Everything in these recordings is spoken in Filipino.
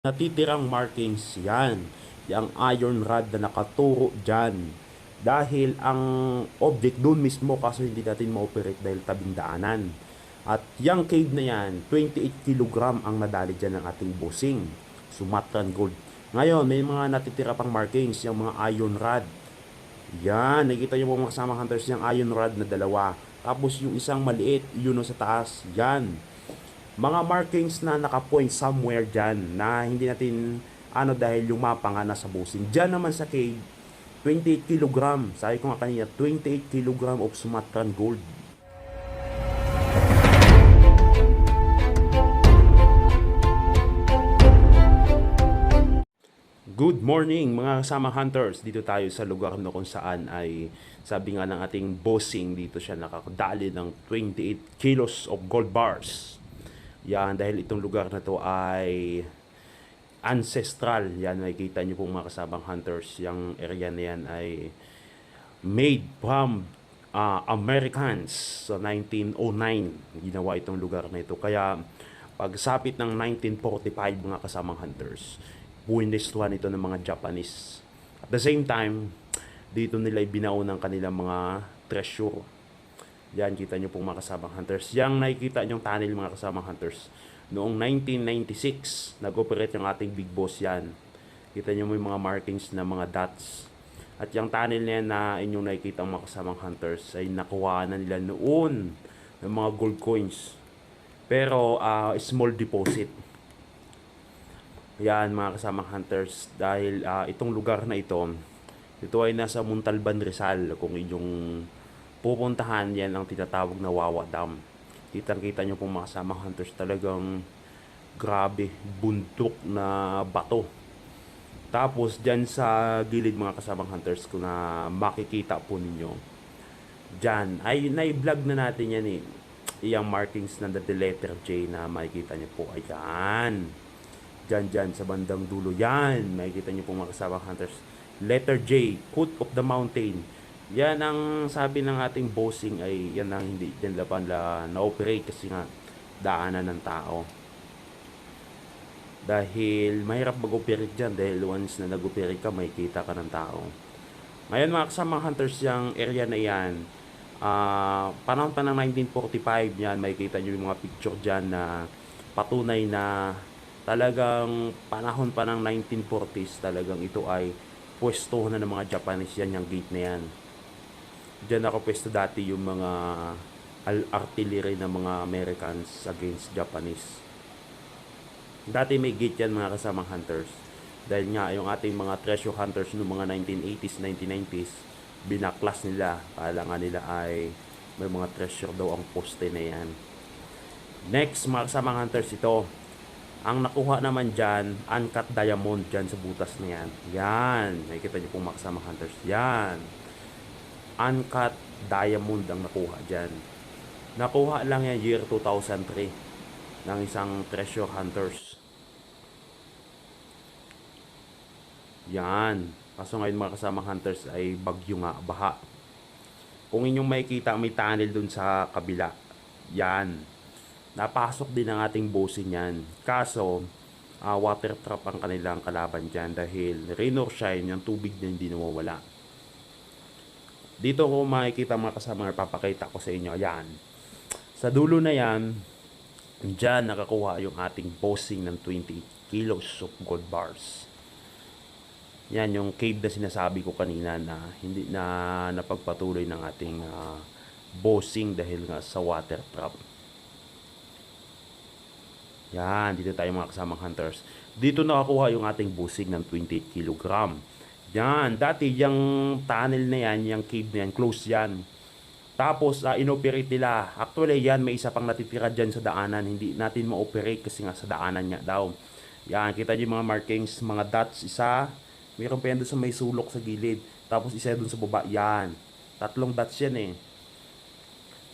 Natitirang markings yan, yung iron rod na nakaturo dyan. Dahil ang object doon mismo kaso hindi natin ma-operate dahil tabing daanan. At yung cave na yan, 28 kilogram ang nadali dyan ng ating bossing. Sumatran gold. Ngayon, may mga natitira pang markings, yung mga iron rod. Yan, nakikita nyo po mga kasama hunters yung iron rod na dalawa. Tapos yung isang maliit, yun o sa taas. Yan, mga markings na naka-point somewhere dyan na hindi natin dahil yung mapa nga nasa busing. Dyan naman sa cave, 28 kilogram. Sabi ko nga kanina, 28 kilogram of Sumatran gold. Good morning mga kasama hunters. Dito tayo sa lugar na kung saan ay sabi nga ng ating bossing dito siya nakakadali ng 28 kilos of gold bars. Yan, dahil itong lugar na to ay ancestral. Yan, makikita nyo pong mga kasamang hunters. Yung area na yan ay made from Americans. So, 1909, ginawa itong lugar na ito. Kaya, pagsapit ng 1945, mga kasamang hunters, buwinistuhan ito ng mga Japanese. At the same time, dito nila ibinaon ng kanilang mga treasure. Yan, kita nyo pong mga kasamang hunters. Yang nakikita nyong tunnel mga kasamang hunters. Noong 1996, nag-operate yung ating big boss yan. Kita nyo mo yung mga markings na mga dots. At yung tunnel na yan na inyong nakikita mga kasamang hunters ay nakuha na nila noon ng mga gold coins. Pero small deposit. Yan mga kasamang hunters. Dahil itong lugar na ito ay nasa Montalban, Rizal. Kung inyong pupuntahan, yan ang tinatawag na Wawa Dam. Kitang-kita nyo pong mga kasamang hunters, talagang grabe, bundok na bato. Tapos dyan sa gilid mga kasamang hunters, kung na makikita po ninyo, dyan, ay na-vlog na natin yan eh. Iyang markings na the letter J na makikita nyo po. Ayan. Dyan sa bandang dulo. Yan. Makikita nyo po mga kasamang hunters. Letter J, foot of the mountain. Yan ang sabi ng ating bossing ay yan ang hindi dyan laban na-operate kasi nga daanan ng tao. Dahil mahirap mag-operate dyan dahil once na nag-operate ka, makikita ka ng tao. Ngayon mga kasamang hunters, yung area na yan, panahon pa ng 1945 yan, makikita nyo yung mga picture dyan na patunay na talagang panahon pa ng 1940s, talagang ito ay pwesto na ng mga Japanese yan, yung gate na yan. Diyan nakapwesto dati yung mga artillery ng mga Americans against Japanese. Dati may gate yan mga kasamang hunters. Dahil nga yung ating mga treasure hunters noong mga 1980s, 1990s, binaklas nila. Kala nga nila ay may mga treasure daw ang poste na yan. Next mga kasamang hunters, ito. Ang nakuha naman dyan, uncut diamond dyan sa butas na yan. Yan. Nakikita niyo pong mga kasamang hunters. Yan. Uncut diamond ang nakuha dyan. Nakuha lang yan year 2003 ng isang treasure hunters. Yan. Kaso ngayon mga kasamang hunters ay bagyo nga, baha. Kung inyong makikita, may tunnel dun sa kabila. Yan. Napasok din ang ating bossing yan. Kaso, water trap ang kanilang kalaban dyan dahil rain or shine, yung tubig na hindi nawawala. Dito ko makikita mga kasama, papakita ko sa inyo. Yan. Sa dulo na yan, dyan nakakuha yung ating bossing ng 20 kilos of gold bars. Yan yung cave na sinasabi ko kanina na hindi na napagpatuloy ng ating bossing dahil nga sa water trap. Yan, dito tayo mga kasamang hunters. Dito nakakuha yung ating bossing ng 28 kilogram. Yan, dati yung tunnel na yan, yung cave na yan, close yan. Tapos, inoperate nila. Actually, yan, may isa pang natitira dyan sa daanan. Hindi natin ma-operate kasi nga sa daanan nga daw. Yan, kita nyo yung mga markings, mga dots, isa. Mayroon pa yan doon sa may sulok sa gilid. Tapos, isa doon sa baba. Yan. Tatlong dots yan eh.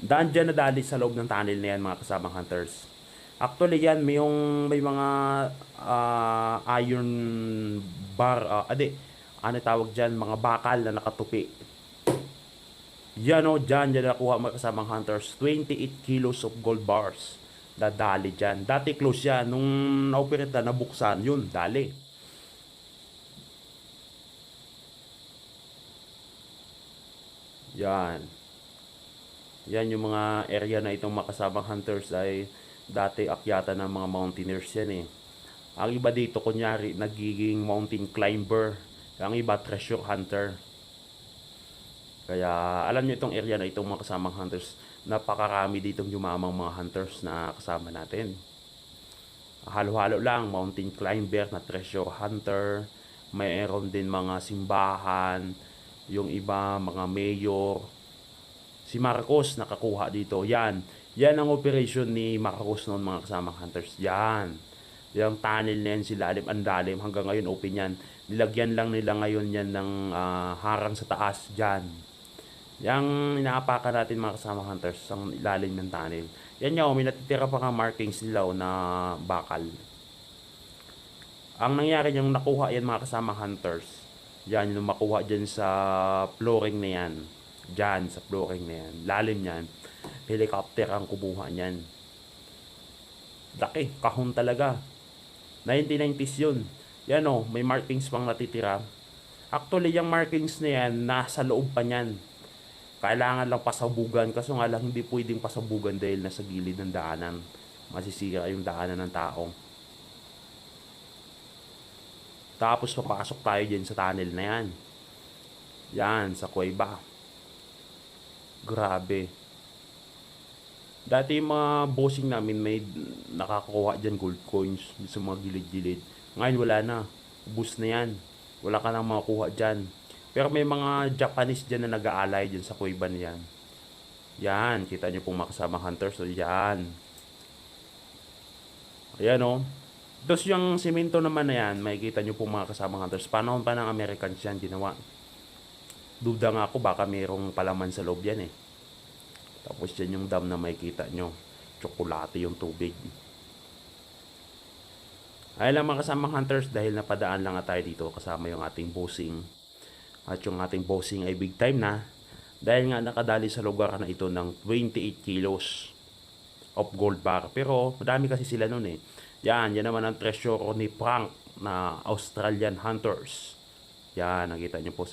Daan dyan na dali sa loob ng tunnel na yan, mga kasamang hunters. Actually, yan, may mga iron bar, ano tawag dyan, mga bakal na nakatupi. Yan o, dyan nakuha mga kasamang hunters, 28 kilos of gold bars. Dadali dyan. Dati close yan. Nung na-operate na, nabuksan, yun, dali. Yan. Yan yung mga area na itong makasamang hunters ay dati akyatan ng mga mountaineers yan eh. Ang iba dito, kunyari, nagiging mountain climber. Ang iba, treasure hunter. Kaya alam niyo itong area na itong mga kasamang hunters, napakarami ditong yumamang mga hunters na kasama natin. Halo-halo lang, mountain climber na treasure hunter, mayroon din mga simbahan, yung iba mga mayor. Si Marcos nakakuha dito. Yan ang operation ni Marcos noon, mga kasamang hunters. Yung tunnel na yan, silalim, ang lalim, hanggang ngayon open yan. Nilagyan lang nila ngayon yan ng harang sa taas dyan. Yang inaapakan natin, mga kasama hunters, ang ilalim ng tunnel. Yan yung may natitira pa nga markings nila na bakal. Ang nangyari yung nakuha yan, mga kasama hunters, yan yung makuha dyan sa flooring na yan. Dyan sa flooring na yan, lalim yan, helicopter ang kumuha niyan. Laki, kahon talaga. 1990s yun. Yan o, may markings pang natitira. Actually, yung markings na yan, nasa loob pa niyan. Kailangan lang pasabugan, kaso nga lang hindi pwedeng pasabugan dahil nasa gilid ng daanan. Masisira yung daanan ng tao. Tapos papasok tayo dyan sa tunnel na yan. Yan, sa kuweba. Grabe. Dati yung mga bossing namin may nakakuha dyan gold coins sa mga gilid-gilid. Ngayon wala na. Ubus na yan. Wala ka nang makukuha dyan. Pero may mga Japanese dyan na nag-aalay dyan sa kuweba na yan. Yan, kita nyo pong makasama hunters. So, yan. Ayan o. Tapos yung simento naman na yan, makikita nyo pong mga kasama hunters. Panahon pa ng Americans yan ginawa. Duda nga ako baka mayroong palaman sa loob yan eh. Tapos yan yung dam na makikita nyo. Tsokolate yung tubig. Ay lang, mga kasamang hunters, dahil napadaan lang tayo dito kasama yung ating bossing. At yung ating bossing ay big time na. Dahil nga nakadali sa lugar na ito ng 28 kilos of gold bar. Pero madami kasi sila nun eh. Yan naman ang treasure ni Frank na Australian Hunters. Yan, nakita nyo po